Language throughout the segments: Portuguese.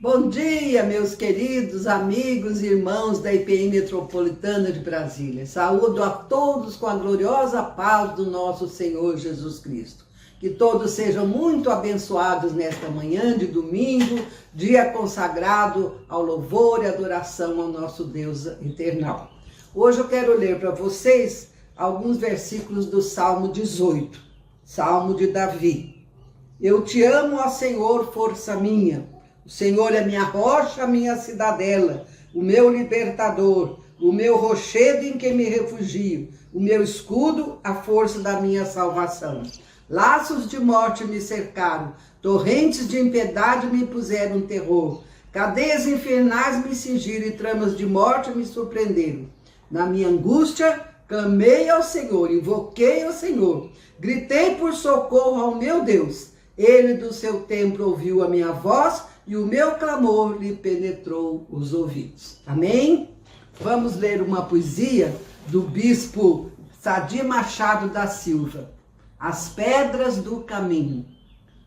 Bom dia, meus queridos amigos e irmãos da IPI Metropolitana de Brasília. Saúdo a todos com a gloriosa paz do nosso Senhor Jesus Cristo. Que todos sejam muito abençoados nesta manhã de domingo, dia consagrado ao louvor e adoração ao nosso Deus eternal. Hoje eu quero ler para vocês alguns versículos do Salmo 18, Salmo de Davi. Eu te amo, ó Senhor, força minha. O Senhor é minha rocha, minha cidadela, o meu libertador, o meu rochedo em que me refugio, o meu escudo, a força da minha salvação. Laços de morte me cercaram, torrentes de impiedade me puseram terror, cadeias infernais me cingiram e tramas de morte me surpreenderam. Na minha angústia, clamei ao Senhor, invoquei ao Senhor, gritei por socorro ao meu Deus. Ele do seu templo ouviu a minha voz e o meu clamor lhe penetrou os ouvidos. Amém? Vamos ler uma poesia do bispo Sadi Machado da Silva. As pedras do caminho.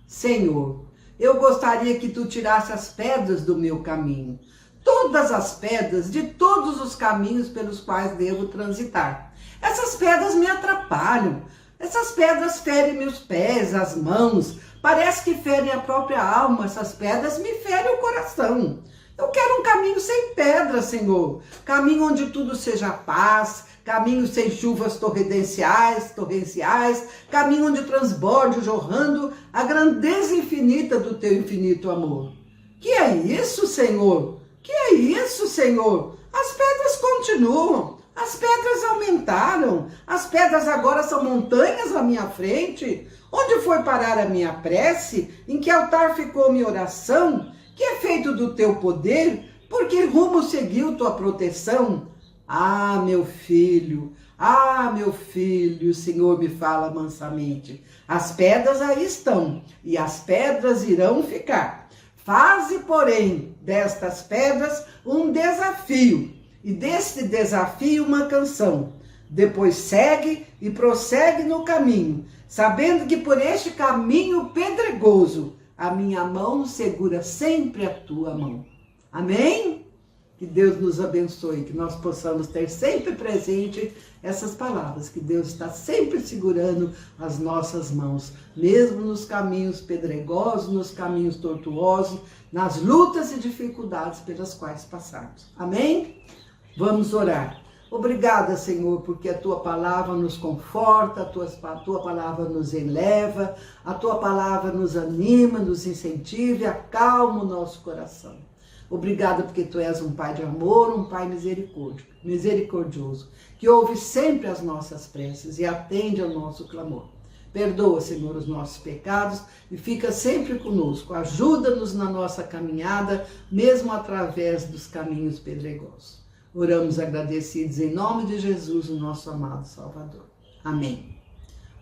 Senhor, eu gostaria que tu tirasse as pedras do meu caminho, todas as pedras de todos os caminhos pelos quais devo transitar. Essas pedras me atrapalham, essas pedras ferem meus pés, as mãos, parece que ferem a própria alma, essas pedras me ferem o coração. Eu quero um caminho sem pedras, Senhor, caminho onde tudo seja paz, caminho sem chuvas torrenciais, caminho onde transborde jorrando a grandeza infinita do teu infinito amor. Que é isso, Senhor? Que é isso, Senhor? As pedras continuam, as pedras aumentaram, as pedras agora são montanhas à minha frente. Onde foi parar a minha prece? Em que altar ficou minha oração? Que é feito do teu poder? Por que rumo seguiu tua proteção? Ah, meu filho, o Senhor me fala mansamente. As pedras aí estão, e as pedras irão ficar. Faze, porém, destas pedras um desafio, e deste desafio uma canção. Depois segue e prossegue no caminho, sabendo que por este caminho pedregoso, a minha mão segura sempre a tua mão. Amém? Que Deus nos abençoe, que nós possamos ter sempre presente essas palavras, que Deus está sempre segurando as nossas mãos, mesmo nos caminhos pedregosos, nos caminhos tortuosos, nas lutas e dificuldades pelas quais passarmos. Amém? Vamos orar. Obrigada, Senhor, porque a Tua palavra nos conforta, a Tua palavra nos eleva, a Tua palavra nos anima, nos incentiva e acalma o nosso coração. Obrigada porque Tu és um Pai de amor, um Pai misericordioso, que ouve sempre as nossas preces e atende ao nosso clamor. Perdoa, Senhor, os nossos pecados e fica sempre conosco. Ajuda-nos na nossa caminhada, mesmo através dos caminhos pedregosos. Oramos agradecidos em nome de Jesus, o nosso amado Salvador. Amém.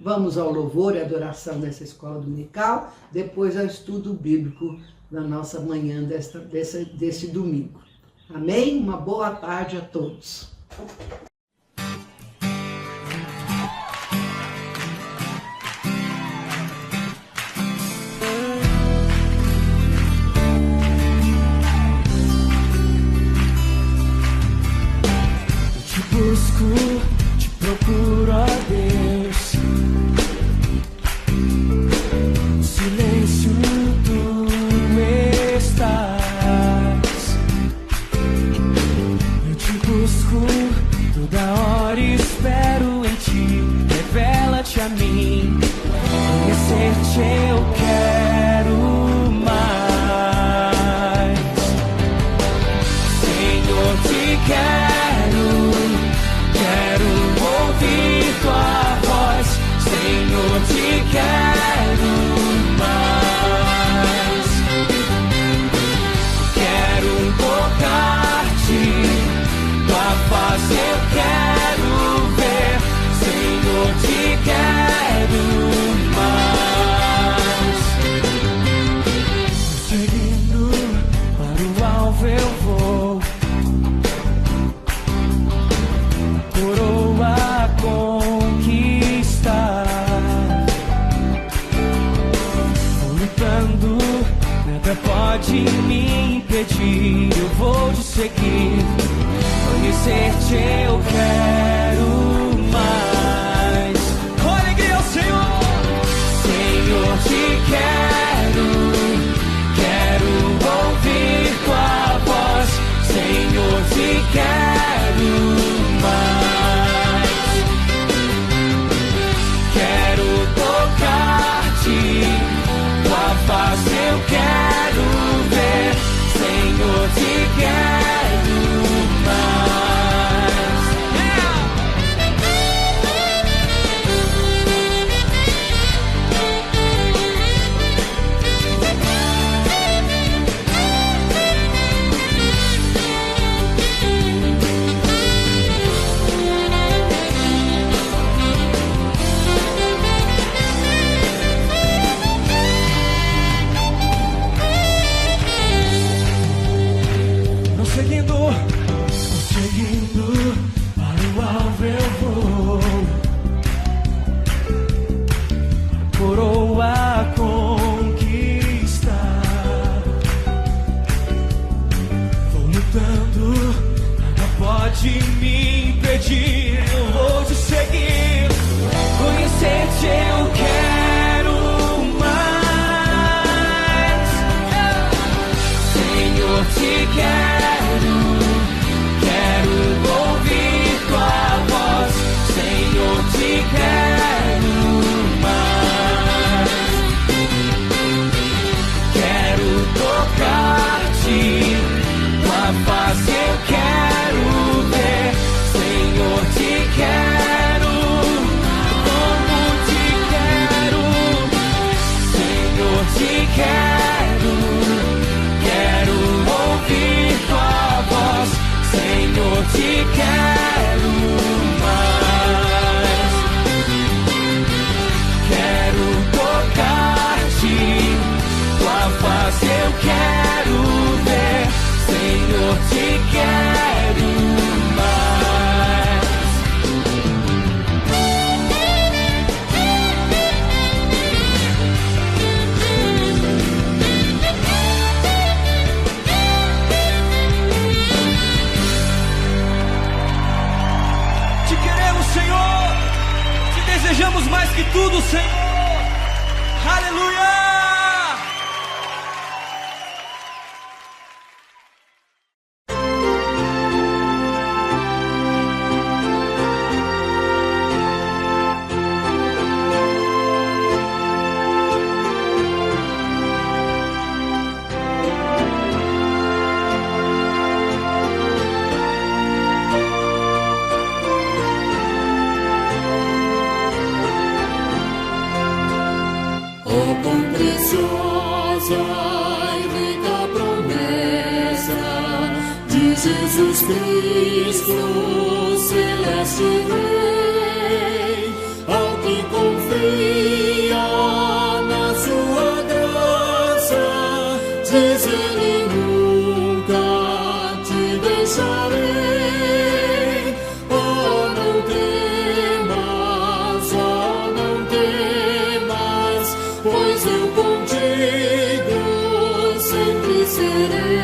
Vamos ao louvor e adoração dessa escola dominical, depois ao estudo bíblico da nossa manhã deste domingo. Amém? Uma boa tarde a todos. Te procuro, ó Deus, no silêncio tu estás. Eu te busco nada pode me impedir, eu vou te seguir. Conhecer-te eu quero mais. Com alegria ao Senhor. Senhor, te quero ouvir tua voz. Senhor, te quero mais. Quero tocar-te, tua face eu quero ver. Senhor, te quero mais. Seguindo para o alvo eu vou, coroa conquistar. Vou lutando, nada pode me impedir, eu vou te seguir. Conhecer-te eu quero mais. Senhor, te quero. Ouvir tua voz, Senhor, te quero mais. Quero tocar-te, tua face eu quero ver. Senhor, te quero, como te quero. Senhor, te quero, quero ouvir tua voz. Senhor, te quero mais. Quero tocar-te, tua face eu quero ver. Senhor, te quero mais. Desejamos mais que tudo, Senhor. Aleluia! Jesus Cristo, celeste Rei, ao que confia na sua graça, diz Ele: nunca te deixarei. Oh, não temas, pois eu contigo sempre serei.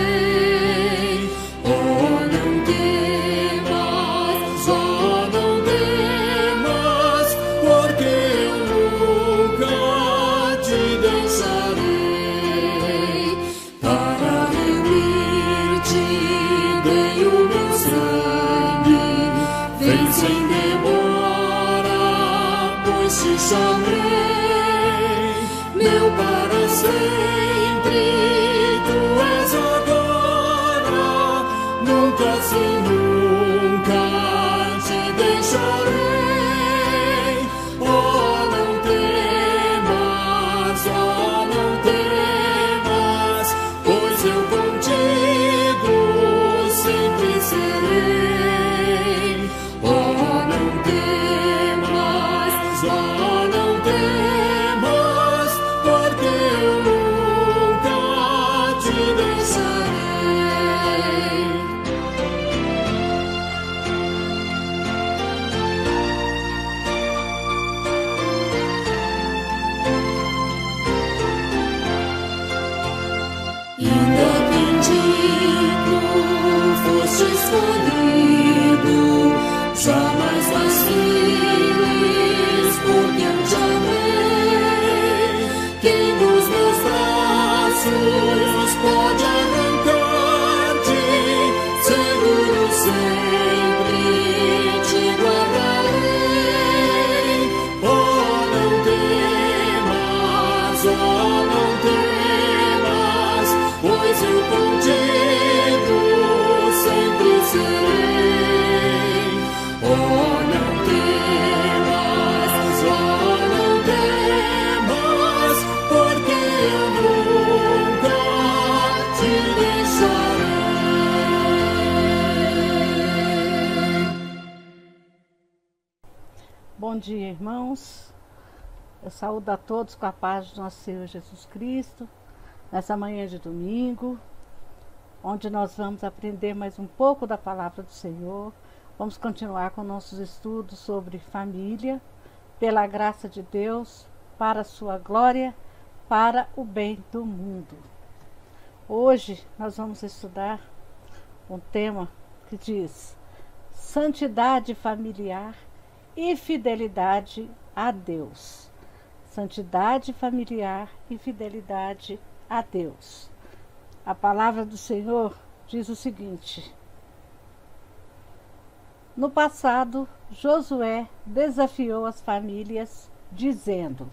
Sem demora, pois te chamei, meu para sempre, tu és agora, nunca sem nunca te deixarei. Oh, não temas, pois eu contigo sempre serei. Ainda bendito foste escolhido, jamais vaciles, porque eu te amei. Quem dos meus braços pode arrancar-te? Seguro sempre te guardarei. Oh, não temas, pois eu contigo sempre serei. Oh, não temas, porque eu nunca te deixarei. Bom dia, irmãos. Eu saúdo a todos com a paz do nosso Senhor Jesus Cristo, nessa manhã de domingo, onde nós vamos aprender mais um pouco da palavra do Senhor. Vamos continuar com nossos estudos sobre família, pela graça de Deus, para a sua glória, para o bem do mundo. Hoje nós vamos estudar um tema que diz santidade familiar e fidelidade a Deus. Santidade familiar e fidelidade a Deus. A palavra do Senhor diz o seguinte: no passado, Josué desafiou as famílias, dizendo: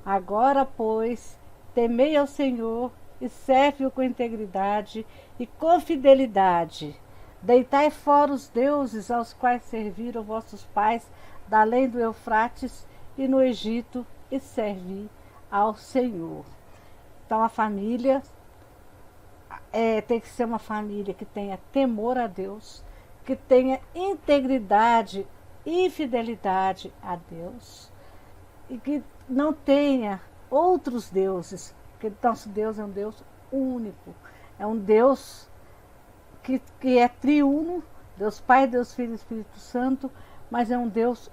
agora, pois, temei ao Senhor e serve-o com integridade e com fidelidade. Deitai fora os deuses aos quais serviram vossos pais da além do Eufrates e no Egito, e servi ao Senhor. Então a família tem que ser uma família que tenha temor a Deus, que tenha integridade e fidelidade a Deus, e que não tenha outros deuses, porque nosso Deus é um Deus único, é um Deus que é triuno, Deus Pai, Deus Filho e Espírito Santo, mas é um Deus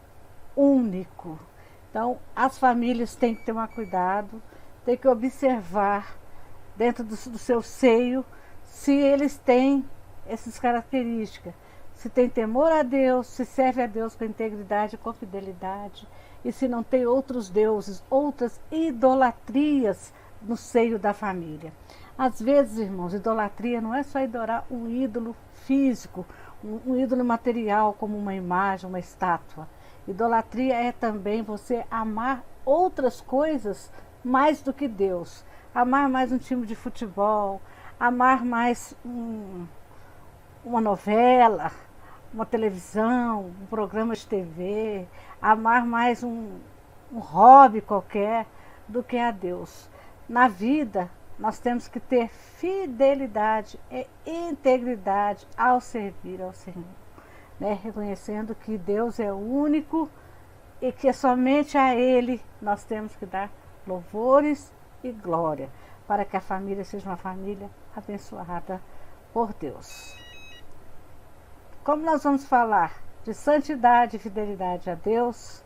único. Então, as famílias têm que tomar cuidado, têm que observar dentro do seu seio se eles têm essas características, se tem temor a Deus, se serve a Deus com integridade e com fidelidade, e se não tem outros deuses, outras idolatrias no seio da família. Às vezes, irmãos, idolatria não é só adorar um ídolo físico, um ídolo material como uma imagem, uma estátua. Idolatria é também você amar outras coisas mais do que Deus. Amar mais um time de futebol, amar mais uma novela, uma televisão, um programa de TV, amar mais um hobby qualquer do que a Deus. Na vida, nós temos que ter fidelidade e integridade ao servir ao Senhor. Reconhecendo que Deus é o único e que somente a Ele nós temos que dar louvores e glória, para que a família seja uma família abençoada por Deus. Como nós vamos falar de santidade e fidelidade a Deus,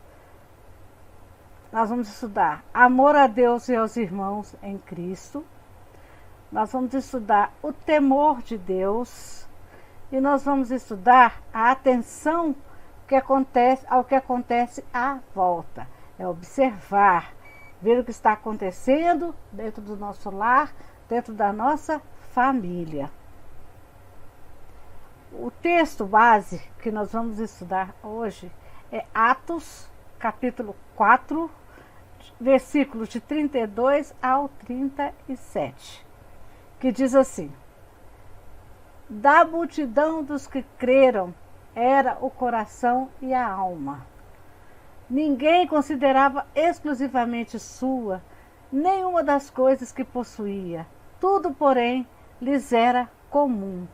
nós vamos estudar amor a Deus e aos irmãos em Cristo, nós vamos estudar o temor de Deus, e nós vamos estudar a atenção ao que acontece à volta. É observar, ver o que está acontecendo dentro do nosso lar, dentro da nossa família. O texto base que nós vamos estudar hoje é Atos, capítulo 4, versículos de 32 ao 37, que diz assim: da multidão dos que creram era o coração e a alma. Ninguém considerava exclusivamente sua nenhuma das coisas que possuía. Tudo, porém, lhes era comum.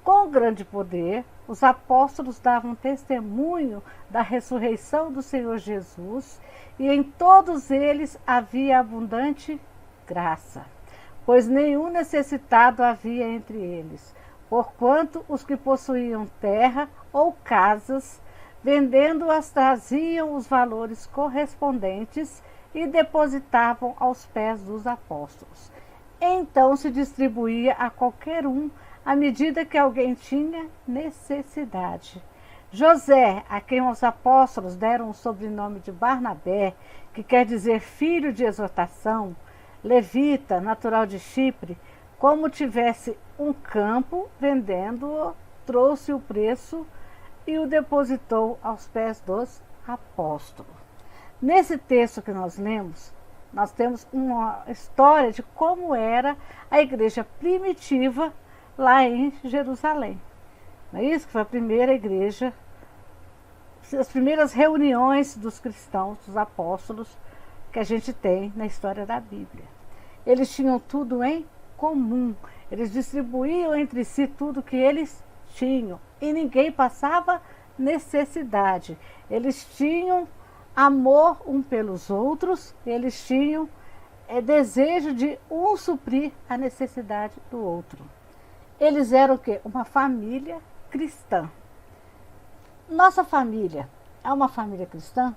Com grande poder, os apóstolos davam testemunho da ressurreição do Senhor Jesus, e em todos eles havia abundante graça, pois nenhum necessitado havia entre eles, porquanto os que possuíam terra ou casas, vendendo-as, traziam os valores correspondentes e depositavam aos pés dos apóstolos. Então se distribuía a qualquer um à medida que alguém tinha necessidade. José, a quem os apóstolos deram o sobrenome de Barnabé, que quer dizer filho de exortação, levita, natural de Chipre, como tivesse um campo, vendendo-o, trouxe o preço e o depositou aos pés dos apóstolos. Nesse texto que nós lemos, nós temos uma história de como era a igreja primitiva lá em Jerusalém. Não é isso? Que foi a primeira igreja, as primeiras reuniões dos cristãos, dos apóstolos, que a gente tem na história da Bíblia. Eles tinham tudo em comum, eles distribuíam entre si tudo que eles tinham e ninguém passava necessidade. Eles tinham amor um pelos outros, eles tinham desejo de um suprir a necessidade do outro. Eles eram o quê? Uma família cristã. Nossa família é uma família cristã?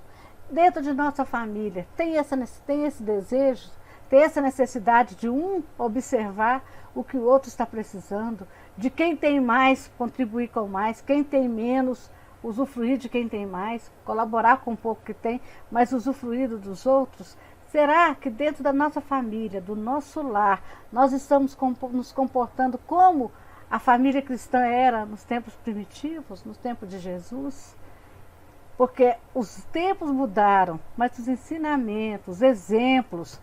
Dentro de nossa família tem esse desejo, tem essa necessidade de um observar o que o outro está precisando, de quem tem mais contribuir com mais, quem tem menos usufruir de quem tem mais, colaborar com o pouco que tem, mas usufruir dos outros? Será que dentro da nossa família, do nosso lar, nós estamos nos comportando como a família cristã era nos tempos primitivos, nos tempos de Jesus? Porque os tempos mudaram, mas os ensinamentos, os exemplos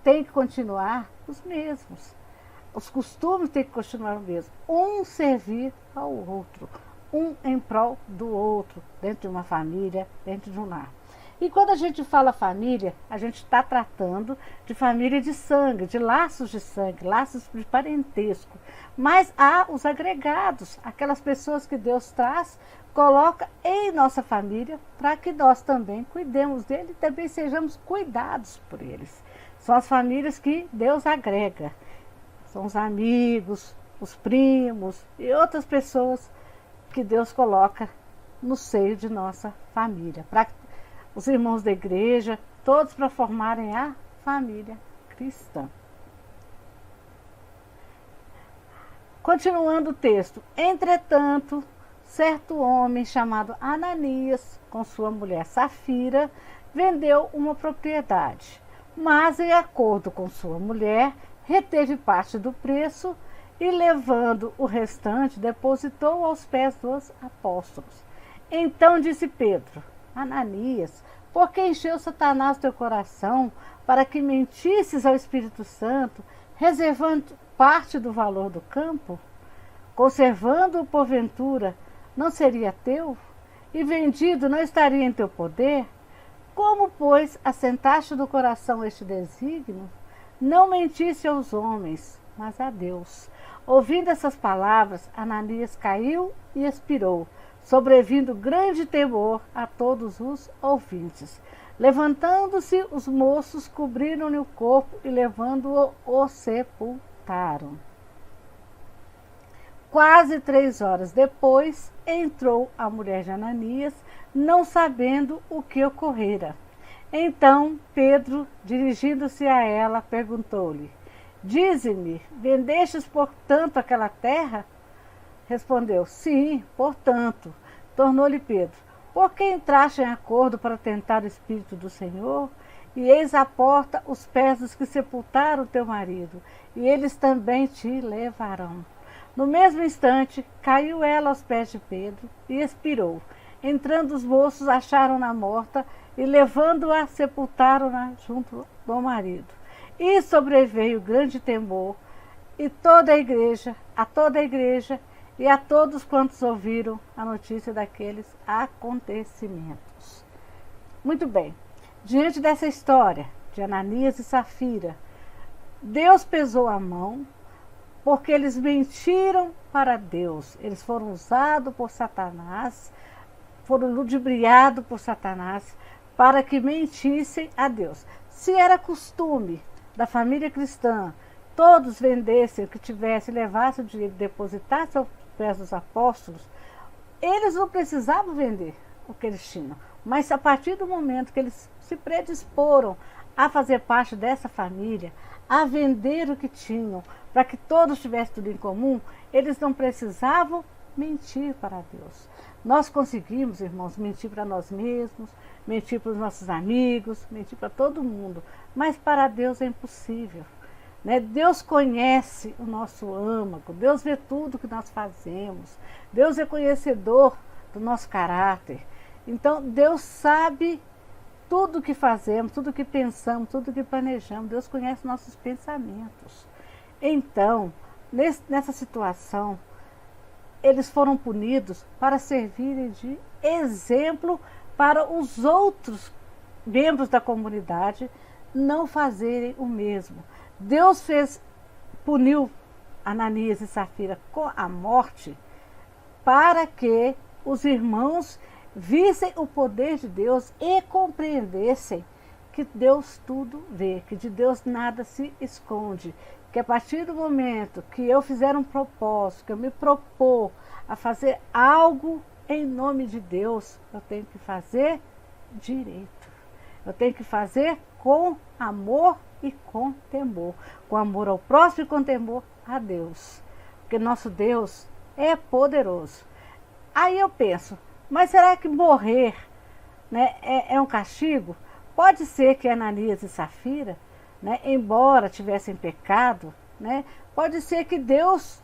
têm que continuar os mesmos. Os costumes têm que continuar os mesmos. Um servir ao outro, um em prol do outro, dentro de uma família, dentro de um lar. E quando a gente fala família, a gente está tratando de família de sangue, de laços de sangue, laços de parentesco. Mas há os agregados, aquelas pessoas que Deus traz, coloca em nossa família, para que nós também cuidemos dele e também sejamos cuidados por eles. São as famílias que Deus agrega. São os amigos, os primos e outras pessoas que Deus coloca no seio de nossa família. Para os irmãos da igreja, todos para formarem a família cristã. Continuando o texto. Entretanto, certo homem chamado Ananias, com sua mulher Safira, vendeu uma propriedade, mas em acordo com sua mulher, reteve parte do preço e, levando o restante, depositou aos pés dos apóstolos. Então disse Pedro: Ananias, por que encheu Satanás teu coração para que mentisses ao Espírito Santo, reservando parte do valor do campo? Conservando-o porventura, não seria teu? E vendido, não estaria em teu poder? Como, pois, assentaste do coração este desígnio? Não mentisse aos homens, mas a Deus. Ouvindo essas palavras, Ananias caiu e expirou, sobrevindo grande temor a todos os ouvintes. Levantando-se, os moços cobriram-lhe o corpo e, levando-o, o sepultaram. Quase 3 horas depois, entrou a mulher de Ananias, não sabendo o que ocorrera. Então Pedro, dirigindo-se a ela, perguntou-lhe: Dize-me, vendestes portanto aquela terra? Respondeu: Sim, portanto. Tornou-lhe Pedro: Por que entraste em acordo para tentar o Espírito do Senhor? E eis à porta os pés dos que sepultaram teu marido, e eles também te levarão. No mesmo instante, caiu ela aos pés de Pedro e expirou. Entrando os moços, acharam-na morta e, levando-a, sepultaram-na junto do marido. E sobreveio grande temor a toda a igreja e a todos quantos ouviram a notícia daqueles acontecimentos. Muito bem, diante dessa história de Ananias e Safira, Deus pesou a mão, porque eles mentiram para Deus. Eles foram usados por Satanás, foram ludibriados por Satanás para que mentissem a Deus. Se era costume da família cristã, todos vendessem o que tivessem, levassem o dinheiro, depositassem aos pés dos apóstolos, eles não precisavam vender o que eles tinham. Mas a partir do momento que eles se predisporam a fazer parte dessa família, a vender o que tinham, para que todos tivessem tudo em comum, eles não precisavam mentir para Deus. Nós conseguimos, irmãos, mentir para nós mesmos, mentir para os nossos amigos, mentir para todo mundo, mas para Deus é impossível. Né? Deus conhece o nosso âmago, Deus vê tudo que nós fazemos, Deus é conhecedor do nosso caráter. Então, Deus sabe tudo o que fazemos, tudo o que pensamos, tudo o que planejamos. Deus conhece nossos pensamentos. Então, nessa situação, eles foram punidos para servirem de exemplo para os outros membros da comunidade não fazerem o mesmo. Deus puniu Ananias e Safira com a morte para que os irmãos vissem o poder de Deus e compreendessem que Deus tudo vê, que de Deus nada se esconde, que a partir do momento que eu fizer um propósito, que eu me propor a fazer algo em nome de Deus, eu tenho que fazer direito. Eu tenho que fazer com amor e com temor. Com amor ao próximo e com temor a Deus. Porque nosso Deus é poderoso. Aí eu penso, mas será que morrer, né, é um castigo? Pode ser que Ananias e Safira, né, embora tivessem pecado, né, pode ser que Deus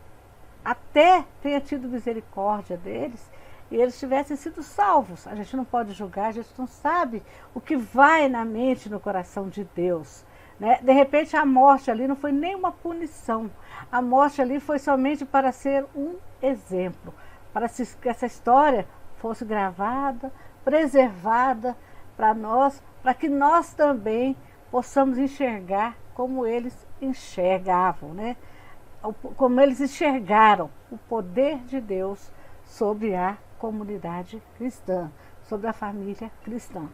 até tenha tido misericórdia deles e eles tivessem sido salvos. A gente não pode julgar, a gente não sabe o que vai na mente e no coração de Deus. Né? De repente a morte ali não foi nenhuma punição. A morte ali foi somente para ser um exemplo, para que essa história fosse gravada, preservada para nós, para que nós também possamos enxergar como eles enxergavam, né? Como eles enxergaram o poder de Deus sobre a comunidade cristã, sobre a família cristã.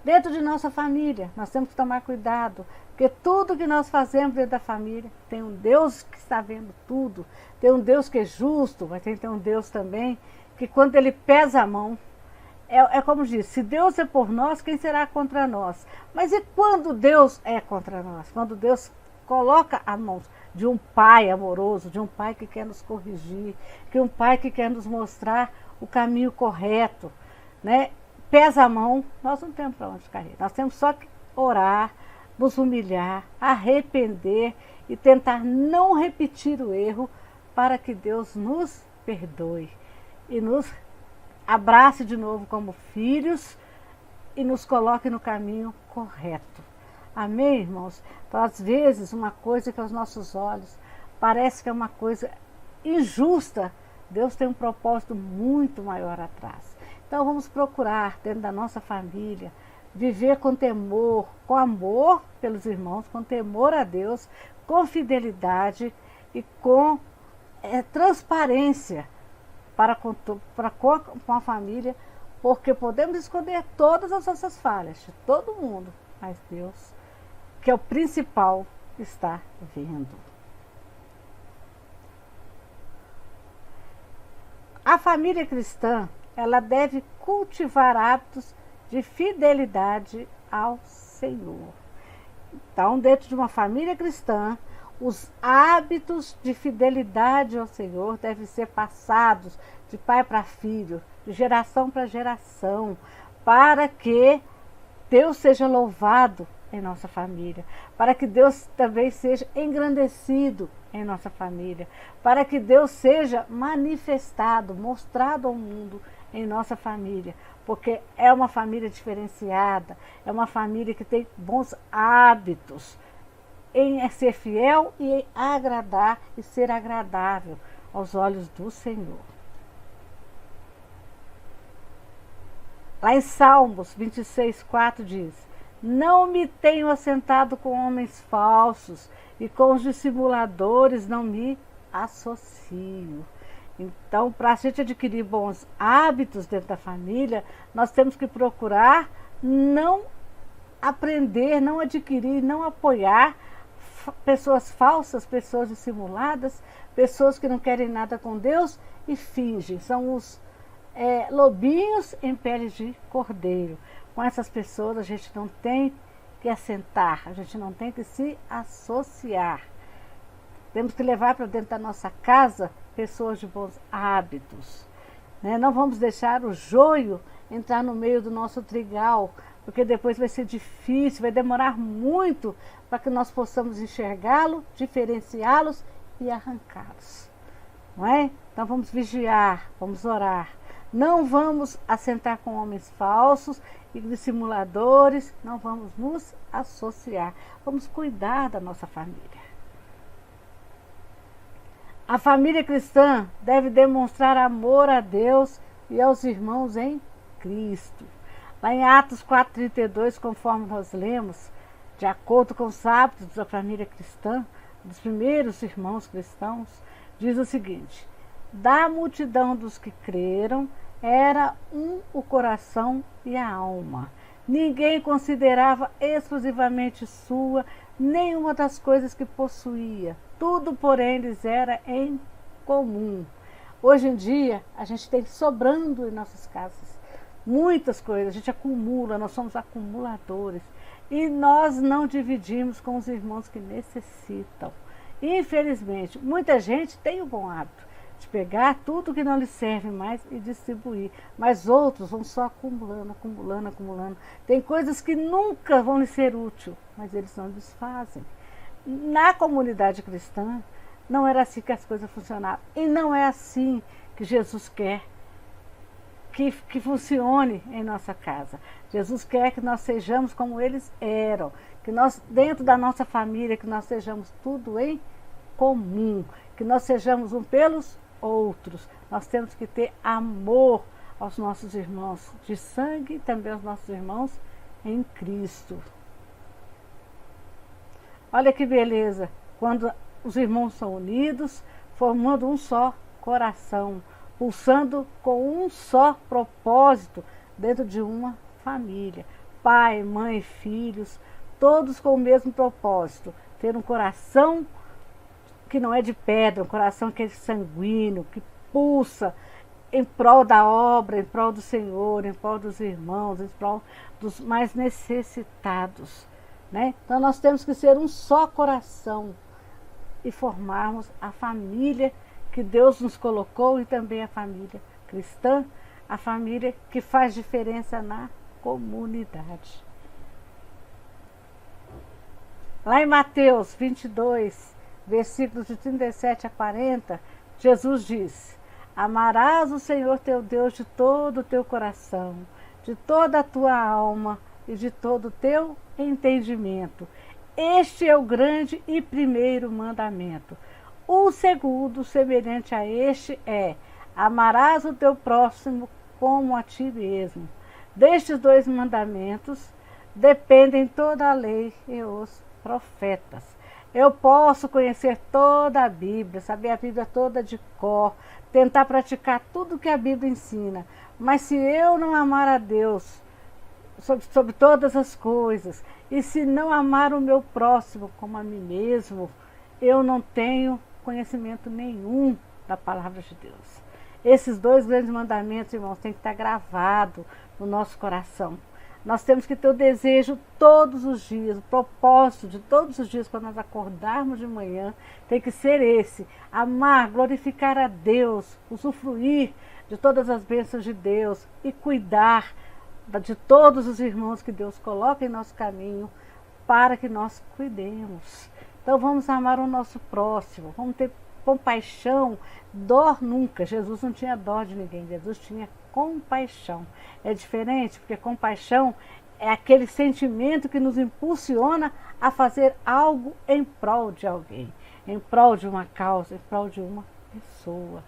Dentro de nossa família, nós temos que tomar cuidado, porque tudo que nós fazemos dentro da família, tem um Deus que está vendo tudo, tem um Deus que é justo, mas tem um Deus também que quando ele pesa a mão, é como diz, se Deus é por nós, quem será contra nós? Mas e quando Deus é contra nós? Quando Deus coloca a mão de um pai amoroso, de um pai que quer nos corrigir, de um pai que quer nos mostrar o caminho correto, né? Pesa a mão, nós não temos para onde cair. Nós temos só que orar, nos humilhar, arrepender e tentar não repetir o erro para que Deus nos perdoe e nos abrace de novo como filhos e nos coloque no caminho correto. Amém, irmãos? Então, às vezes, uma coisa que aos nossos olhos parece que é uma coisa injusta, Deus tem um propósito muito maior atrás. Então, vamos procurar, dentro da nossa família, viver com temor, com amor pelos irmãos, com temor a Deus, com fidelidade e com transparência para com a família, porque podemos esconder todas as nossas falhas, de todo mundo, mas Deus, que é o principal, está vendo. A família cristã, ela deve cultivar hábitos de fidelidade ao Senhor. Então, dentro de uma família cristã, os hábitos de fidelidade ao Senhor devem ser passados de pai para filho, de geração para geração, para que Deus seja louvado em nossa família, para que Deus também seja engrandecido em nossa família, para que Deus seja manifestado, mostrado ao mundo em nossa família, porque é uma família diferenciada, é uma família que tem bons hábitos em ser fiel e em agradar e ser agradável aos olhos do Senhor. Lá em Salmos 26:4 diz: não me tenho assentado com homens falsos e com os dissimuladores não me associo. Então, para a gente adquirir bons hábitos dentro da família, nós temos que procurar não aprender, não adquirir, não apoiar pessoas falsas, pessoas dissimuladas, pessoas que não querem nada com Deus e fingem. São os lobinhos em pele de cordeiro. Com essas pessoas a gente não tem que assentar, a gente não tem que se associar. Temos que levar para dentro da nossa casa pessoas de bons hábitos. Né? Não vamos deixar o joio entrar no meio do nosso trigal, porque depois vai ser difícil, vai demorar muito para que nós possamos enxergá-lo, diferenciá-los e arrancá-los. Não é? Então vamos vigiar, vamos orar. Não vamos assentar com homens falsos e dissimuladores, não vamos nos associar. Vamos cuidar da nossa família. A família cristã deve demonstrar amor a Deus e aos irmãos em Cristo. Lá em Atos 4,32, conforme nós lemos, de acordo com os hábitos da família cristã, dos primeiros irmãos cristãos, diz o seguinte: da multidão dos que creram, era um o coração e a alma. Ninguém considerava exclusivamente sua nenhuma das coisas que possuía. Tudo, porém, lhes era em comum. Hoje em dia, a gente tem sobrando em nossas casas muitas coisas, a gente acumula, nós somos acumuladores. E nós não dividimos com os irmãos que necessitam. Infelizmente, muita gente tem o bom hábito de pegar tudo que não lhe serve mais e distribuir. Mas outros vão só acumulando, acumulando, acumulando. Tem coisas que nunca vão lhe ser útil, mas eles não desfazem. Na comunidade cristã, não era assim que as coisas funcionavam. E não é assim que Jesus quer que funcione em nossa casa. Jesus quer que nós sejamos como eles eram. Que nós, dentro da nossa família, que nós sejamos tudo em comum. Que nós sejamos um pelos outros. Nós temos que ter amor aos nossos irmãos de sangue e também aos nossos irmãos em Cristo. Olha que beleza, quando os irmãos são unidos, formando um só coração, pulsando com um só propósito dentro de uma família. Pai, mãe, filhos, todos com o mesmo propósito, ter um coração que não é de pedra, um coração que é sanguíneo, que pulsa em prol da obra, em prol do Senhor, em prol dos irmãos, em prol dos mais necessitados. Né? Então nós temos que ser um só coração e formarmos a família que Deus nos colocou e também a família cristã, a família que faz diferença na comunidade. Lá em Mateus 22, versículos de 37 a 40, Jesus diz: amarás o Senhor teu Deus de todo o teu coração, de toda a tua alma e de todo o teu entendimento. Este é o grande e primeiro mandamento. O segundo, semelhante a este, é: amarás o teu próximo como a ti mesmo. Destes dois mandamentos dependem toda a lei e os profetas. Eu posso conhecer toda a Bíblia, saber a Bíblia toda de cor, tentar praticar tudo que a Bíblia ensina, mas se eu não amar a Deus sobre todas as coisas, e se não amar o meu próximo como a mim mesmo, eu não tenho conhecimento nenhum da palavra de Deus. Esses dois grandes mandamentos, irmãos, têm que estar gravados no nosso coração. Nós temos que ter o desejo todos os dias, o propósito de todos os dias, quando nós acordarmos de manhã, tem que ser esse: amar, glorificar a Deus, usufruir de todas as bênçãos de Deus e cuidar de todos os irmãos que Deus coloca em nosso caminho para que nós cuidemos. Então vamos amar o nosso próximo, vamos ter compaixão, dó nunca. Jesus não tinha dó de ninguém, Jesus tinha compaixão. É diferente, porque compaixão é aquele sentimento que nos impulsiona a fazer algo em prol de alguém, em prol de uma causa, em prol de uma pessoa.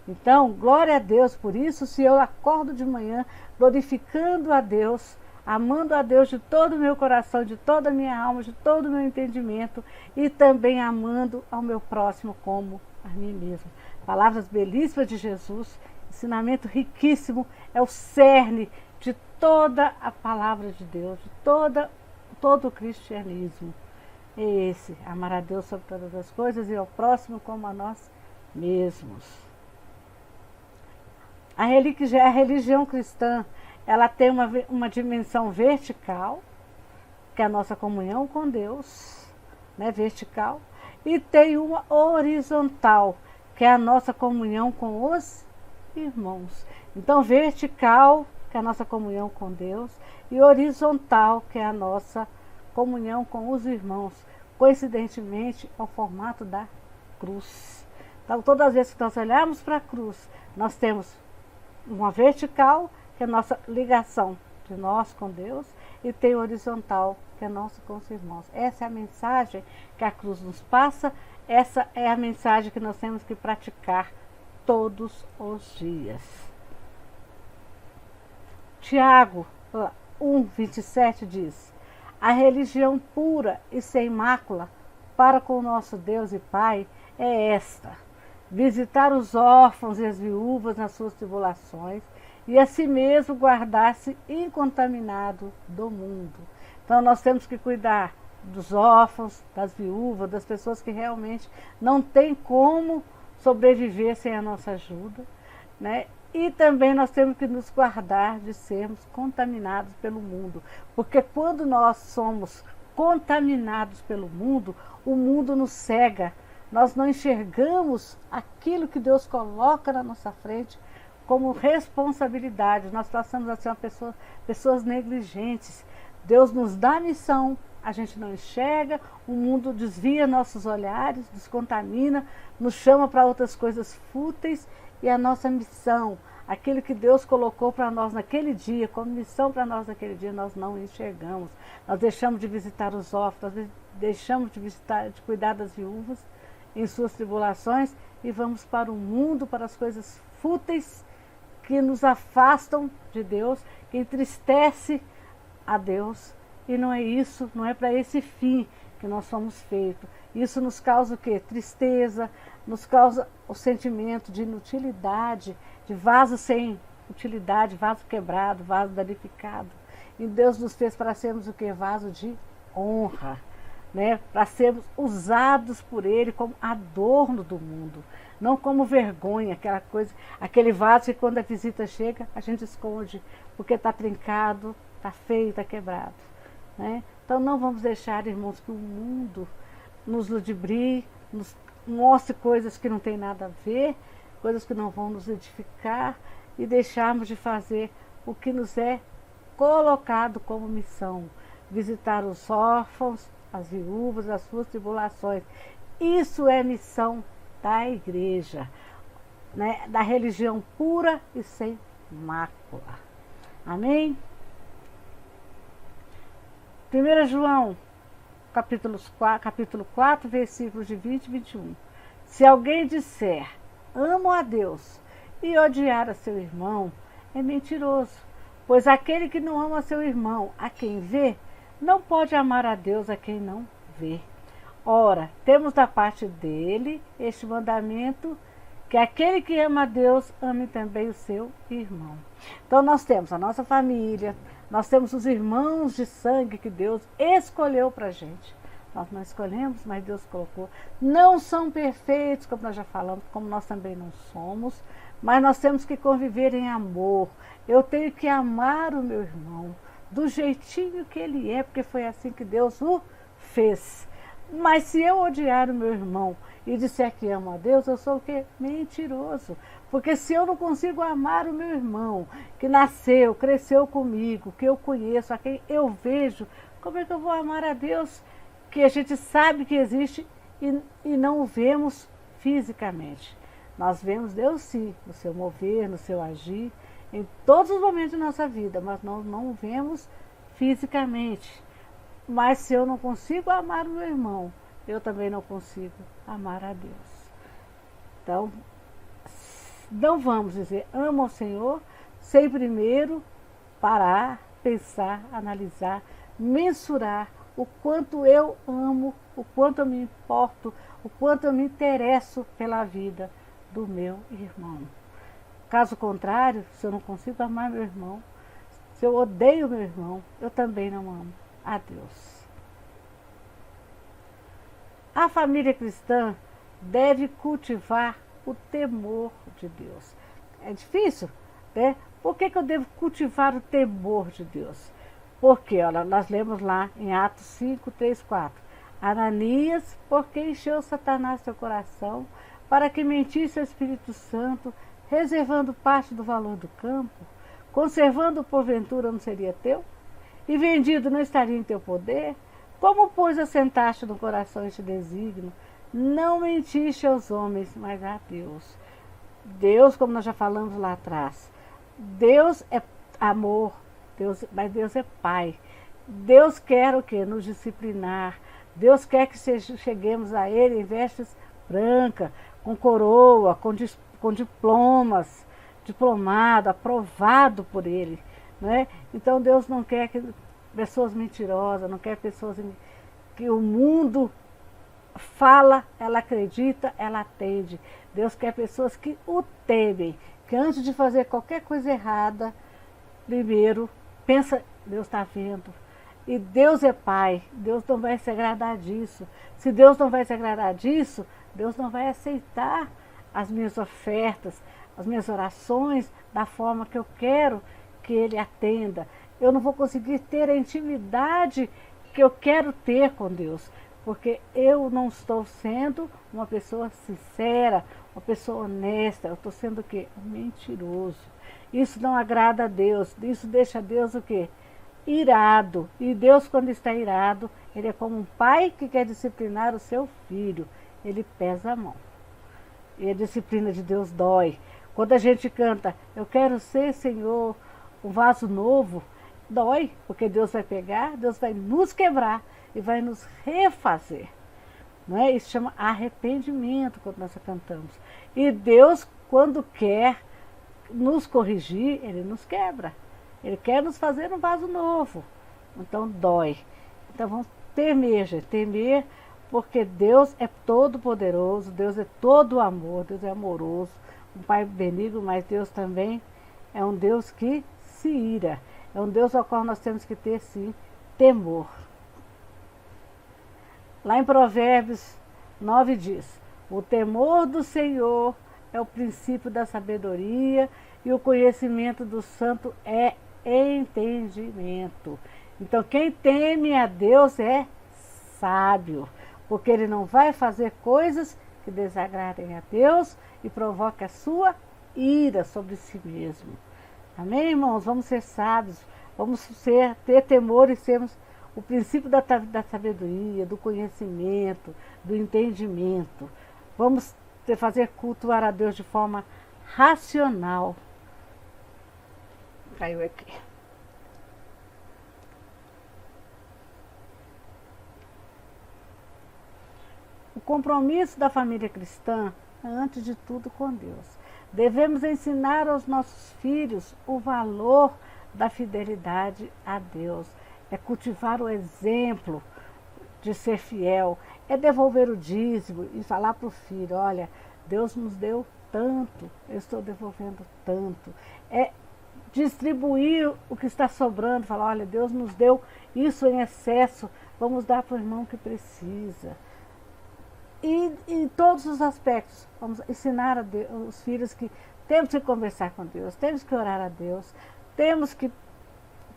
Então, glória a Deus por isso. Se eu acordo de manhã glorificando a Deus, amando a Deus de todo o meu coração, de toda a minha alma, de todo o meu entendimento, e também amando ao meu próximo como a mim mesmo. Palavras belíssimas de Jesus, ensinamento riquíssimo, é o cerne de toda a palavra de Deus, de todo o cristianismo. É esse: amar a Deus sobre todas as coisas e ao próximo como a nós mesmos. A religião cristã, ela tem uma dimensão vertical, que é a nossa comunhão com Deus, né, vertical, e tem uma horizontal, que é a nossa comunhão com os irmãos. Então, vertical, que é a nossa comunhão com Deus, e horizontal, que é a nossa comunhão com os irmãos. Coincidentemente, é o formato da cruz. Então, todas as vezes que nós olharmos para a cruz, nós temos uma vertical, que é a nossa ligação de nós com Deus, e tem horizontal, que é nossa com os irmãos. Essa é a mensagem que a cruz nos passa, essa é a mensagem que nós temos que praticar todos os dias. Tiago 1:27 diz: a religião pura e sem mácula para com o nosso Deus e Pai é esta: visitar os órfãos e as viúvas nas suas tribulações e a si mesmo guardar-se incontaminado do mundo. Então nós temos que cuidar dos órfãos, das viúvas, das pessoas que realmente não têm como sobreviver sem a nossa ajuda, né? E também nós temos que nos guardar de sermos contaminados pelo mundo, porque quando nós somos contaminados pelo mundo, o mundo nos cega, nós não enxergamos aquilo que Deus coloca na nossa frente como responsabilidade, nós passamos a ser pessoas negligentes. Deus nos dá a missão, a gente não enxerga, o mundo desvia nossos olhares, nos contamina, nos chama para outras coisas fúteis, e a nossa missão, aquilo que Deus colocou para nós naquele dia, como missão para nós naquele dia, nós não enxergamos. Nós deixamos de visitar os órfãos, deixamos de cuidar das viúvas em suas tribulações, e vamos para o mundo, para as coisas fúteis que nos afastam de Deus, que entristece a Deus. E não é isso, não é para esse fim que nós somos feitos. Isso nos causa o quê? Tristeza, nos causa o sentimento de inutilidade, de vaso sem utilidade, vaso quebrado, vaso danificado. E Deus nos fez para sermos o quê? Vaso de honra, né? Para sermos usados por Ele como adorno do mundo, não como vergonha, aquela coisa, aquele vaso que quando a visita chega, a gente esconde, porque está trincado, está feio, está quebrado, né? Então não vamos deixar, irmãos, que o mundo nos ludibrie, nos mostre coisas que não tem nada a ver, coisas que não vão nos edificar, e deixarmos de fazer o que nos é colocado como missão: visitar os órfãos, as viúvas, as suas tribulações. Isso é missão da igreja, né? Da religião pura e sem mácula. Amém? 1 João, capítulo 4, versículos de 20 e 21. Se alguém disser, amo a Deus, e odiar a seu irmão, é mentiroso. Pois aquele que não ama seu irmão, a quem vê, não pode amar a Deus a quem não vê. Ora, temos da parte dele este mandamento, que aquele que ama a Deus, ame também o seu irmão. Então nós temos a nossa família, nós temos os irmãos de sangue que Deus escolheu para a gente. Nós não escolhemos, mas Deus colocou. Não são perfeitos, como nós já falamos, como nós também não somos, mas nós temos que conviver em amor. Eu tenho que amar o meu irmão do jeitinho que ele é, porque foi assim que Deus o fez. Mas se eu odiar o meu irmão e disser que amo a Deus, eu sou o quê? Mentiroso. Porque se eu não consigo amar o meu irmão, que nasceu, cresceu comigo, que eu conheço, a quem eu vejo, como é que eu vou amar a Deus, que a gente sabe que existe e não o vemos fisicamente? Nós vemos Deus sim, no seu mover, no seu agir, em todos os momentos de nossa vida, mas nós não o vemos fisicamente. Mas se eu não consigo amar o meu irmão, eu também não consigo amar a Deus. Então, não vamos dizer amo ao Senhor sem primeiro parar, pensar, analisar, mensurar o quanto eu amo, o quanto eu me importo, o quanto eu me interesso pela vida do meu irmão. Caso contrário, se eu não consigo amar meu irmão, se eu odeio meu irmão, eu também não amo a Deus. A família cristã deve cultivar o temor de Deus. É difícil, né? Por que eu devo cultivar o temor de Deus? Porque, olha, nós lemos lá em Atos 5, 3, 4. Ananias, porque encheu Satanás seu coração, para que mentisse ao Espírito Santo, reservando parte do valor do campo, conservando porventura não seria teu? E vendido não estaria em teu poder? Como, pois, assentaste no coração este desígnio? Não mentiste aos homens, mas a Deus. Deus, como nós já falamos lá atrás, Deus é amor, mas Deus é Pai. Deus quer o quê? Nos disciplinar. Deus quer que cheguemos a Ele em vestes brancas, com coroa, com diplomas, diplomado, aprovado por Ele. Né? Então Deus não quer que pessoas mentirosas, não quer pessoas que o mundo fala, ela acredita, ela atende. Deus quer pessoas que o temem, que antes de fazer qualquer coisa errada, primeiro pensa, Deus está vendo. E Deus é Pai, Deus não vai se agradar disso. Se Deus não vai se agradar disso, Deus não vai aceitar as minhas ofertas, as minhas orações da forma que eu quero que Ele atenda. Eu não vou conseguir ter a intimidade que eu quero ter com Deus, porque eu não estou sendo uma pessoa sincera, uma pessoa honesta, eu estou sendo o quê? Um mentiroso. Isso não agrada a Deus, isso deixa Deus o quê? Irado. E Deus, quando está irado, Ele é como um pai que quer disciplinar o seu filho. Ele pesa a mão. E a disciplina de Deus dói. Quando a gente canta, eu quero ser, Senhor, um vaso novo, dói, porque Deus vai pegar, Deus vai nos quebrar e vai nos refazer. Não é? Isso chama arrependimento quando nós cantamos. E Deus, quando quer nos corrigir, Ele nos quebra. Ele quer nos fazer um vaso novo. Então dói. Então vamos temer, gente, temer, porque Deus é todo poderoso, Deus é todo amor, Deus é amoroso, um Pai benigno, mas Deus também é um Deus que se ira. É um Deus ao qual nós temos que ter, sim, temor. Lá em Provérbios 9 diz, o temor do Senhor é o princípio da sabedoria e o conhecimento do santo é entendimento. Então quem teme a Deus é sábio, porque ele não vai fazer coisas que desagradem a Deus e provoquem a sua ira sobre si mesmo. Amém, irmãos? Vamos ser sábios, vamos ter temor e sermos o princípio da sabedoria, do conhecimento, do entendimento. Vamos fazer cultuar a Deus de forma racional. Caiu aqui. O compromisso da família cristã é, antes de tudo, com Deus. Devemos ensinar aos nossos filhos o valor da fidelidade a Deus. É cultivar o exemplo de ser fiel. É devolver o dízimo e falar para o filho, olha, Deus nos deu tanto, eu estou devolvendo tanto. É distribuir o que está sobrando, falar, olha, Deus nos deu isso em excesso, vamos dar para o irmão que precisa. E em todos os aspectos, vamos ensinar a Deus, os filhos que temos que conversar com Deus, temos que orar a Deus, temos que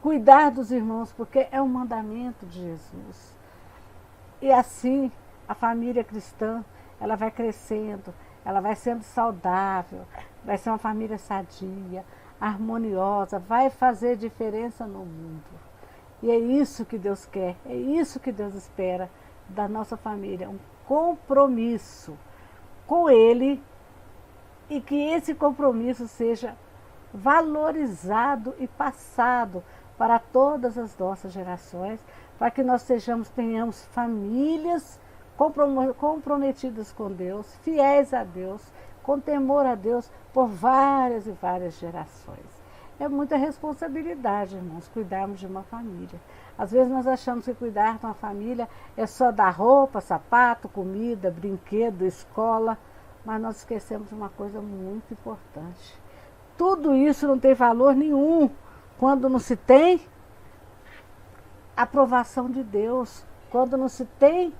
cuidar dos irmãos, porque é um mandamento de Jesus. E assim, a família cristã, ela vai crescendo, ela vai sendo saudável, vai ser uma família sadia, harmoniosa, vai fazer diferença no mundo. E é isso que Deus quer, é isso que Deus espera da nossa família, um compromisso com Ele e que esse compromisso seja valorizado e passado para todas as nossas gerações, para que nós tenhamos famílias comprometidas com Deus, fiéis a Deus, com temor a Deus por várias e várias gerações. É muita responsabilidade, irmãos, cuidarmos de uma família. Às vezes nós achamos que cuidar de uma família é só dar roupa, sapato, comida, brinquedo, escola, mas nós esquecemos de uma coisa muito importante. Tudo isso não tem valor nenhum quando não se tem aprovação de Deus, quando não se tem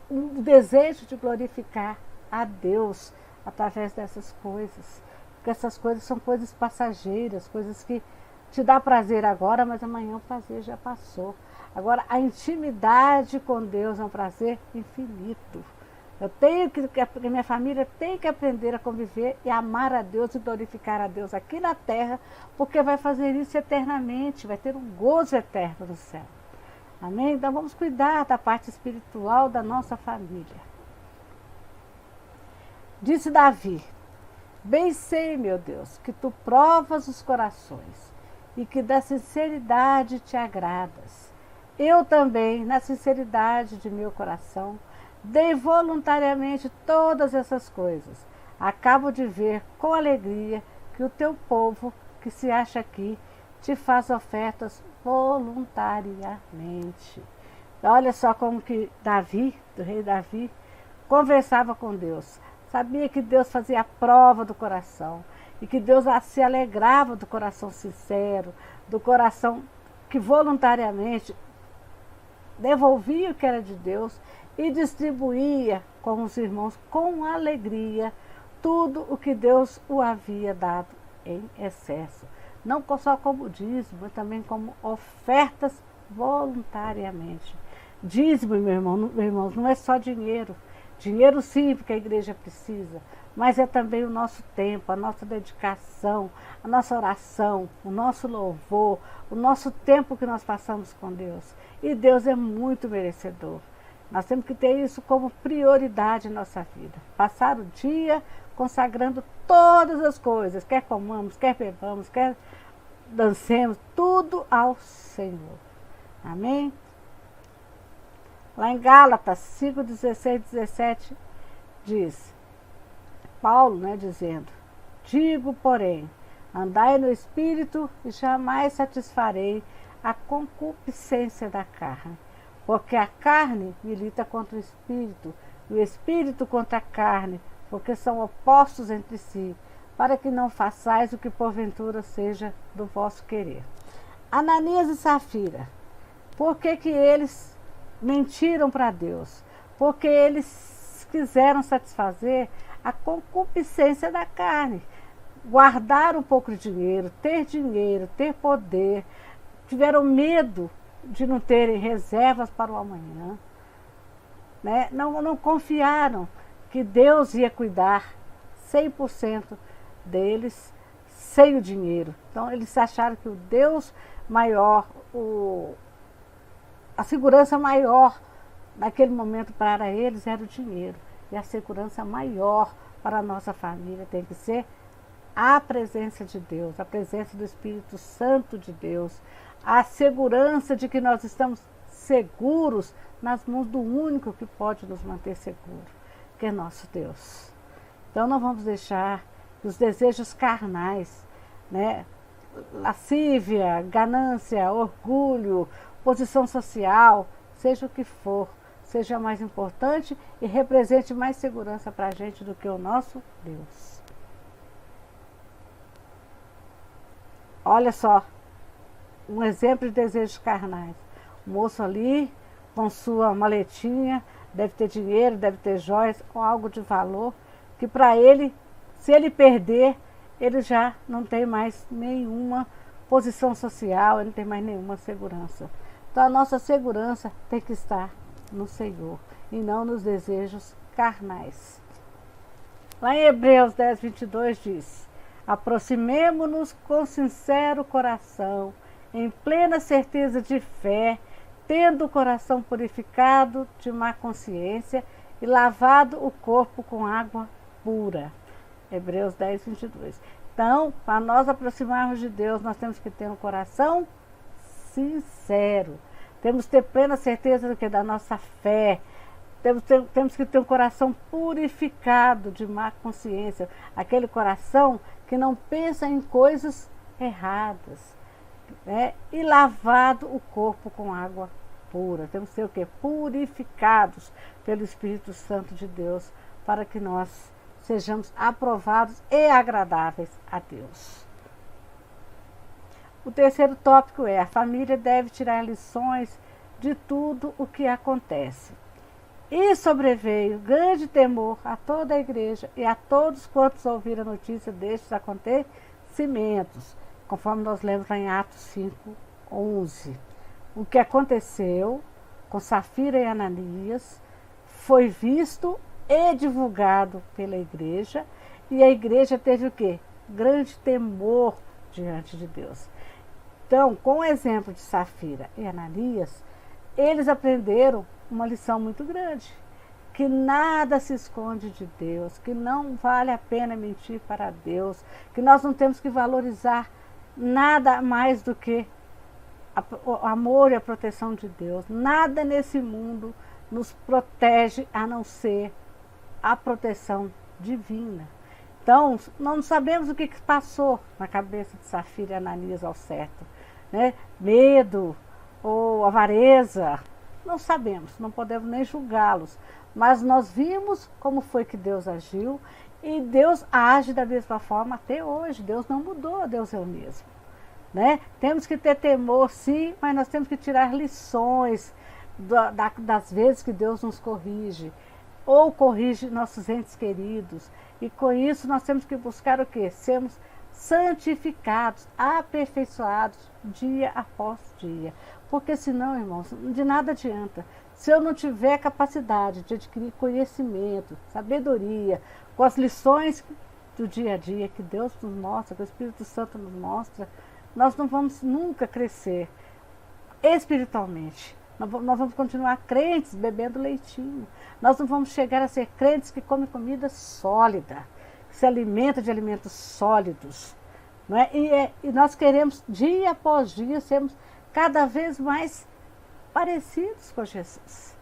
um desejo de glorificar a Deus através dessas coisas. Porque essas coisas são coisas passageiras, coisas que te dá prazer agora, mas amanhã o prazer já passou. Agora, a intimidade com Deus é um prazer infinito. Minha família tem que aprender a conviver e amar a Deus e glorificar a Deus aqui na terra, porque vai fazer isso eternamente, vai ter um gozo eterno no céu. Amém? Então vamos cuidar da parte espiritual da nossa família. Disse Davi: bem sei, meu Deus, que tu provas os corações e que da sinceridade te agradas. Eu também, na sinceridade de meu coração, dei voluntariamente todas essas coisas. Acabo de ver com alegria que o teu povo, que se acha aqui, te faz ofertas voluntariamente. Olha só como que Davi, do rei Davi, conversava com Deus. Sabia que Deus fazia a prova do coração e que Deus se alegrava do coração sincero, do coração que voluntariamente devolvia o que era de Deus e distribuía com os irmãos com alegria tudo o que Deus o havia dado em excesso. Não só como dízimo, mas também como ofertas voluntariamente. Dízimo, meus irmãos, não é só dinheiro. Dinheiro sim, porque a igreja precisa, mas é também o nosso tempo, a nossa dedicação, a nossa oração, o nosso louvor, o nosso tempo que nós passamos com Deus. E Deus é muito merecedor. Nós temos que ter isso como prioridade em nossa vida. Passar o dia consagrando todas as coisas, quer comamos, quer bebamos, quer dancemos, tudo ao Senhor. Amém? Lá em Gálatas 5, 16, 17, diz, Paulo, dizendo, digo, porém, andai no Espírito e jamais satisfarei a concupiscência da carne, porque a carne milita contra o Espírito, e o Espírito contra a carne, porque são opostos entre si, para que não façais o que porventura seja do vosso querer. Ananias e Safira, por que eles mentiram para Deus? Porque eles quiseram satisfazer a concupiscência da carne, guardar um pouco de dinheiro, ter poder, tiveram medo de não terem reservas para o amanhã, não confiaram que Deus ia cuidar 100% deles sem o dinheiro. Então eles acharam que o Deus maior, a segurança maior naquele momento para eles era o dinheiro. E a segurança maior para a nossa família tem que ser a presença de Deus, a presença do Espírito Santo de Deus, a segurança de que nós estamos seguros nas mãos do único que pode nos manter seguros, que é nosso Deus. Então não vamos deixar que os desejos carnais, lascívia, ganância, orgulho, posição social, seja o que for, seja mais importante e represente mais segurança para a gente do que o nosso Deus. Olha só, um exemplo de desejos carnais. O moço ali, com sua maletinha, deve ter dinheiro, deve ter joias, ou algo de valor, que para ele, se ele perder, ele já não tem mais nenhuma posição social, ele não tem mais nenhuma segurança. Então a nossa segurança tem que estar no Senhor e não nos desejos carnais. Lá em Hebreus 10, 22 diz, aproximemo-nos com sincero coração, em plena certeza de fé, tendo o coração purificado de má consciência e lavado o corpo com água pura. Hebreus 10, 22. Então, para nós aproximarmos de Deus, nós temos que ter um coração sincero. Temos que ter plena certeza da nossa fé. Temos que ter um coração purificado de má consciência. Aquele coração que não pensa em coisas erradas. E lavado o corpo com água pura. Temos que ser o quê? Purificados pelo Espírito Santo de Deus, para que nós sejamos aprovados e agradáveis a Deus. O terceiro tópico é: a família deve tirar lições de tudo o que acontece. E sobreveio grande temor a toda a igreja e a todos quantos ouviram a notícia destes acontecimentos. conforme nós lemos lá em Atos 5:11. O que aconteceu com Safira e Ananias foi visto e divulgado pela igreja, e a igreja teve o quê? Grande temor diante de Deus. Então, com o exemplo de Safira e Ananias, eles aprenderam uma lição muito grande, que nada se esconde de Deus, que não vale a pena mentir para Deus, que nós não temos que valorizar nada mais do que o amor e a proteção de Deus. Nada nesse mundo nos protege a não ser a proteção divina. Então, não sabemos o que passou na cabeça de Safira e Ananias ao certo, né? Medo ou avareza, não sabemos, não podemos nem julgá-los, mas nós vimos como foi que Deus agiu, e Deus age da mesma forma até hoje. Deus não mudou, Deus é o mesmo, né? Temos que ter temor, sim, mas nós temos que tirar lições das vezes que Deus nos corrige, ou corrige nossos entes queridos, e com isso nós temos que buscar o quê? Sermos santificados, aperfeiçoados dia após dia, porque senão, irmãos, de nada adianta. Se eu não tiver capacidade de adquirir conhecimento, sabedoria, com as lições do dia a dia que Deus nos mostra, que o Espírito Santo nos mostra, nós não vamos nunca crescer espiritualmente. Nós vamos continuar crentes bebendo leitinho. Nós não vamos chegar a ser crentes que comem comida sólida, que se alimenta de alimentos sólidos. Não é? E nós queremos, dia após dia, sermos cada vez mais parecidos com Jesus.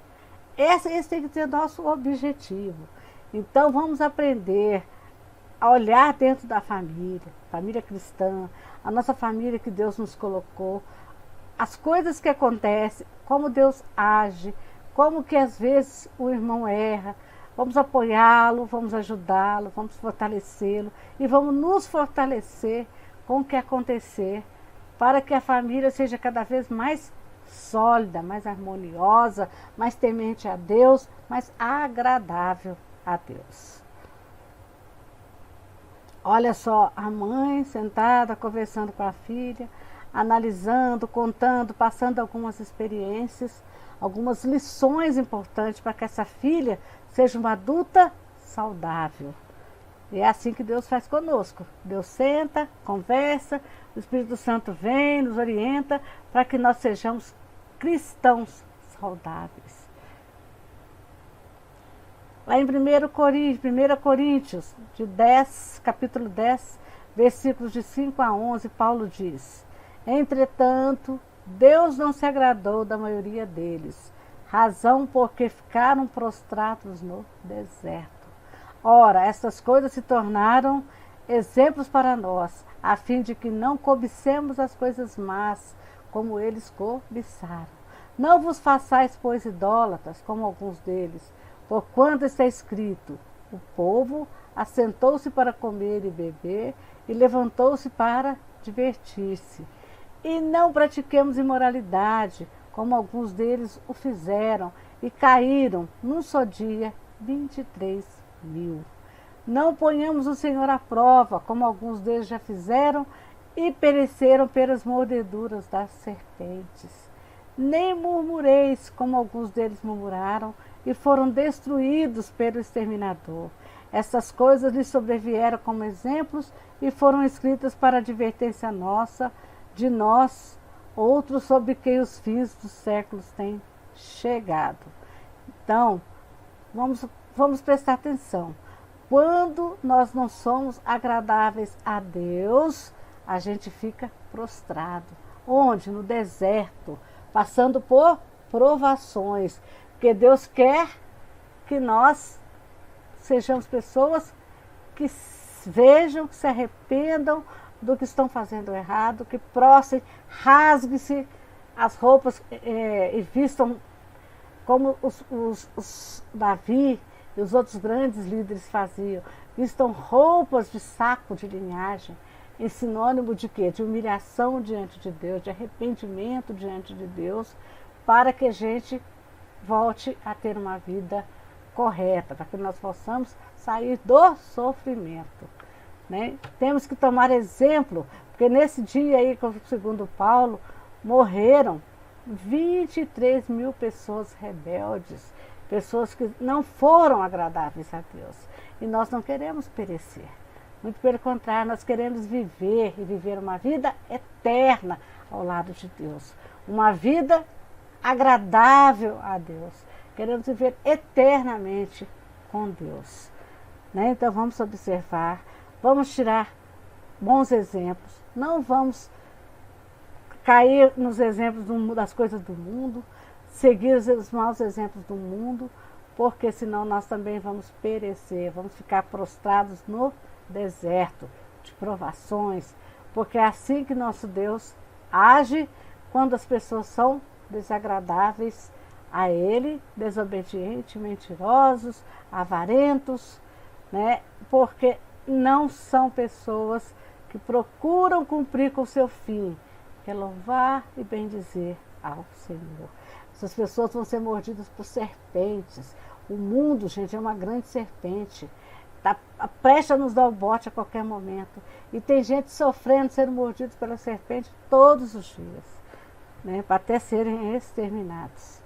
Esse tem que ser nosso objetivo. Então vamos aprender a olhar dentro da família cristã, a nossa família que Deus nos colocou, as coisas que acontecem, como Deus age, como que às vezes o irmão erra. Vamos apoiá-lo, vamos ajudá-lo, vamos fortalecê-lo e vamos nos fortalecer com o que acontecer, para que a família seja cada vez mais sólida, mais harmoniosa, mais temente a Deus, mais agradável a Deus. Olha só, a mãe sentada, conversando com a filha, analisando, contando, passando algumas experiências, algumas lições importantes para que essa filha seja uma adulta saudável. E é assim que Deus faz conosco. Deus senta, conversa, o Espírito Santo vem, nos orienta para que nós sejamos cristãos saudáveis. Lá em 1 Coríntios, capítulo 10, versículos de 5-11, Paulo diz: entretanto, Deus não se agradou da maioria deles, razão porque ficaram prostrados no deserto. Ora, estas coisas se tornaram exemplos para nós, a fim de que não cobicemos as coisas más, como eles cobiçaram. Não vos façais, pois, idólatras, como alguns deles, porquanto está escrito: o povo assentou-se para comer e beber, e levantou-se para divertir-se. E não pratiquemos imoralidade, como alguns deles o fizeram, e caíram num só dia 23.000. Não ponhamos o Senhor à prova, como alguns deles já fizeram, e pereceram pelas mordeduras das serpentes. Nem murmureis, como alguns deles murmuraram, e foram destruídos pelo exterminador. Essas coisas lhes sobrevieram como exemplos, e foram escritas para advertência nossa, de nós, outros sobre quem os fins dos séculos têm chegado. Então, vamos prestar atenção. Quando nós não somos agradáveis a Deus, a gente fica prostrado. Onde? No deserto, passando por provações. Porque Deus quer que nós sejamos pessoas que vejam, que se arrependam do que estão fazendo errado, que prostrem, rasguem-se as roupas e vistam como os Davi e os outros grandes líderes faziam. Vistam roupas de saco de linhagem, em sinônimo de quê? De humilhação diante de Deus, de arrependimento diante de Deus, para que a gente volte a ter uma vida correta, para que nós possamos sair do sofrimento. né? Temos que tomar exemplo, porque nesse dia aí, segundo Paulo, morreram 23 mil pessoas rebeldes, pessoas que não foram agradáveis a Deus. E nós não queremos perecer. Muito pelo contrário, nós queremos viver e viver uma vida eterna ao lado de Deus. Uma vida agradável a Deus. Queremos viver eternamente com Deus, né? Então vamos observar, vamos tirar bons exemplos, não vamos cair nos exemplos das coisas do mundo, seguir os maus exemplos do mundo, porque senão nós também vamos perecer, vamos ficar prostrados no deserto de provações, porque é assim que nosso Deus age quando as pessoas são desagradáveis a Ele, desobedientes, mentirosos, avarentos, né? Porque não são pessoas que procuram cumprir com o seu fim, que é louvar e bendizer ao Senhor. Essas pessoas vão ser mordidas por serpentes. O mundo, gente, é uma grande serpente. Está prestes a nos dar o bote a qualquer momento. E tem gente sofrendo, sendo mordidos pela serpente todos os dias, né, para até serem exterminados.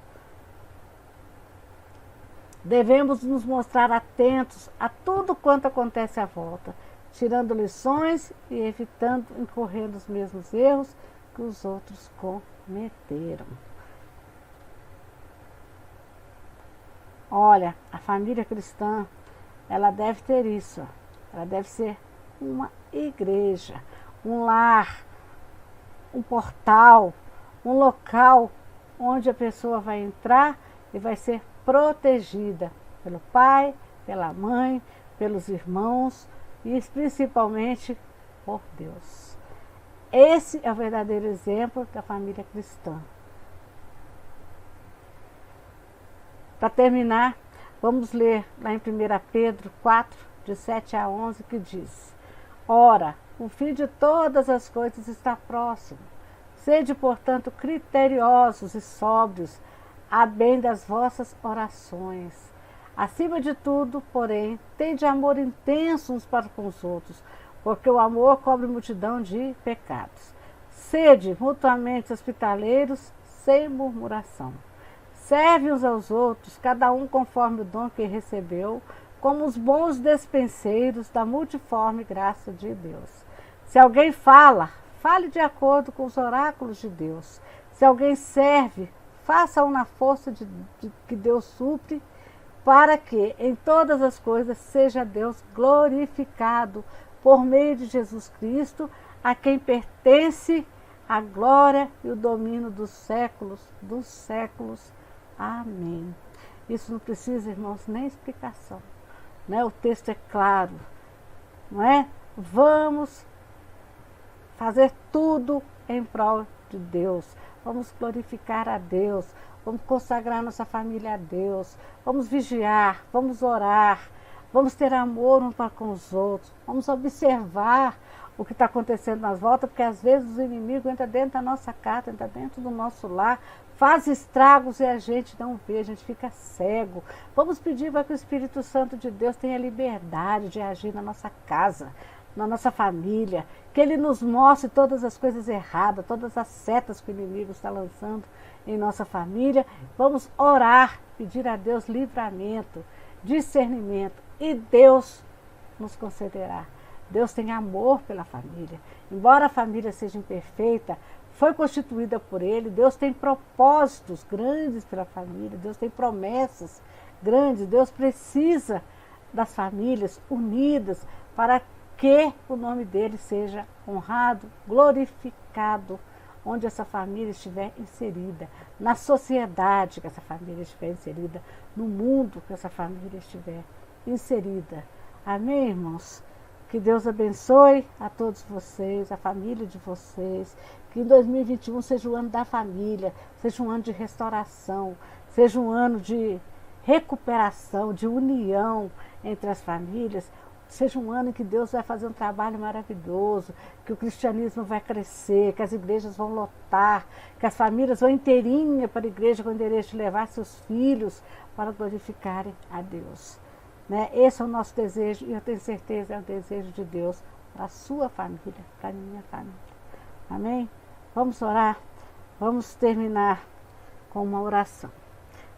Devemos nos mostrar atentos a tudo quanto acontece à volta, tirando lições e evitando incorrer nos mesmos erros que os outros cometeram. Olha, a família cristã, ela deve ter isso. Ela deve ser uma igreja, um lar, um portal, um local onde a pessoa vai entrar e vai ser protegida pelo pai, pela mãe, pelos irmãos e principalmente por Deus. Esse é o verdadeiro exemplo da família cristã. Para terminar, vamos ler lá em 1 Pedro 4, de 7 a 11, que diz: Ora, o fim de todas as coisas está próximo. Sede, portanto, criteriosos e sóbrios, a bem das vossas orações. Acima de tudo, porém, tende amor intenso uns para com os outros, porque o amor cobre multidão de pecados. Sede mutuamente hospitaleiros, sem murmuração. Serve uns aos outros, cada um conforme o dom que recebeu, como os bons despenseiros da multiforme graça de Deus. Se alguém fala, fale de acordo com os oráculos de Deus. Se alguém serve, faça-o na força que Deus supre, para que em todas as coisas seja Deus glorificado por meio de Jesus Cristo, a quem pertence a glória e o domínio dos séculos dos séculos. Amém. Isso não precisa, irmãos, nem explicação, né? O texto é claro, não é? Vamos fazer tudo em prol de Deus. Vamos glorificar a Deus. Vamos consagrar nossa família a Deus. Vamos vigiar, vamos orar, vamos ter amor uns para com os outros. Vamos observar o que está acontecendo nas voltas, porque às vezes o inimigo entra dentro da nossa casa, entra dentro do nosso lar, faz estragos e a gente não vê, a gente fica cego. Vamos pedir para que o Espírito Santo de Deus tenha liberdade de agir na nossa casa, na nossa família, que Ele nos mostre todas as coisas erradas, todas as setas que o inimigo está lançando em nossa família. Vamos orar, pedir a Deus livramento, discernimento, e Deus nos concederá. Deus tem amor pela família. Embora a família seja imperfeita, foi constituída por Ele. Deus tem propósitos grandes pela família. Deus tem promessas grandes. Deus precisa das famílias unidas para que o nome dele seja honrado, glorificado, onde essa família estiver inserida, na sociedade que essa família estiver inserida, no mundo que essa família estiver inserida. Amém, irmãos? Que Deus abençoe a todos vocês, a família de vocês, que em 2021 seja o ano da família, seja um ano de restauração, seja um ano de recuperação, de união entre as famílias, seja um ano em que Deus vai fazer um trabalho maravilhoso, que o cristianismo vai crescer, que as igrejas vão lotar, que as famílias vão inteirinha para a igreja com o interesse de levar seus filhos para glorificarem a Deus. Né? Esse é o nosso desejo e eu tenho certeza é o desejo de Deus para a sua família, para a minha família. Amém? Vamos orar? Vamos terminar com uma oração.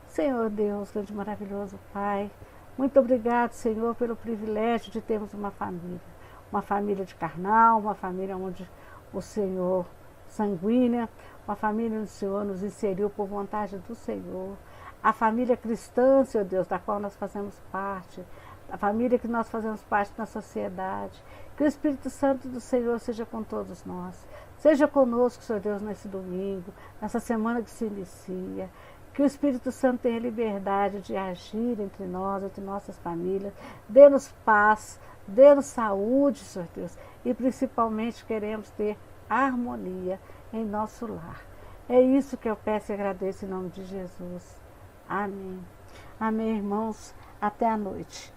Senhor Deus, grande e maravilhoso Pai, muito obrigado, Senhor, pelo privilégio de termos uma família de carnal, uma família onde o Senhor sanguínea, uma família onde o Senhor nos inseriu por vontade do Senhor, a família cristã, Senhor Deus, da qual nós fazemos parte, a família que nós fazemos parte na sociedade. Que o Espírito Santo do Senhor seja com todos nós. Seja conosco, Senhor Deus, nesse domingo, nessa semana que se inicia. Que o Espírito Santo tenha liberdade de agir entre nós, entre nossas famílias. Dê-nos paz, dê-nos saúde, Senhor Deus. E principalmente queremos ter harmonia em nosso lar. É isso que eu peço e agradeço em nome de Jesus. Amém. Amém, irmãos. Até a noite.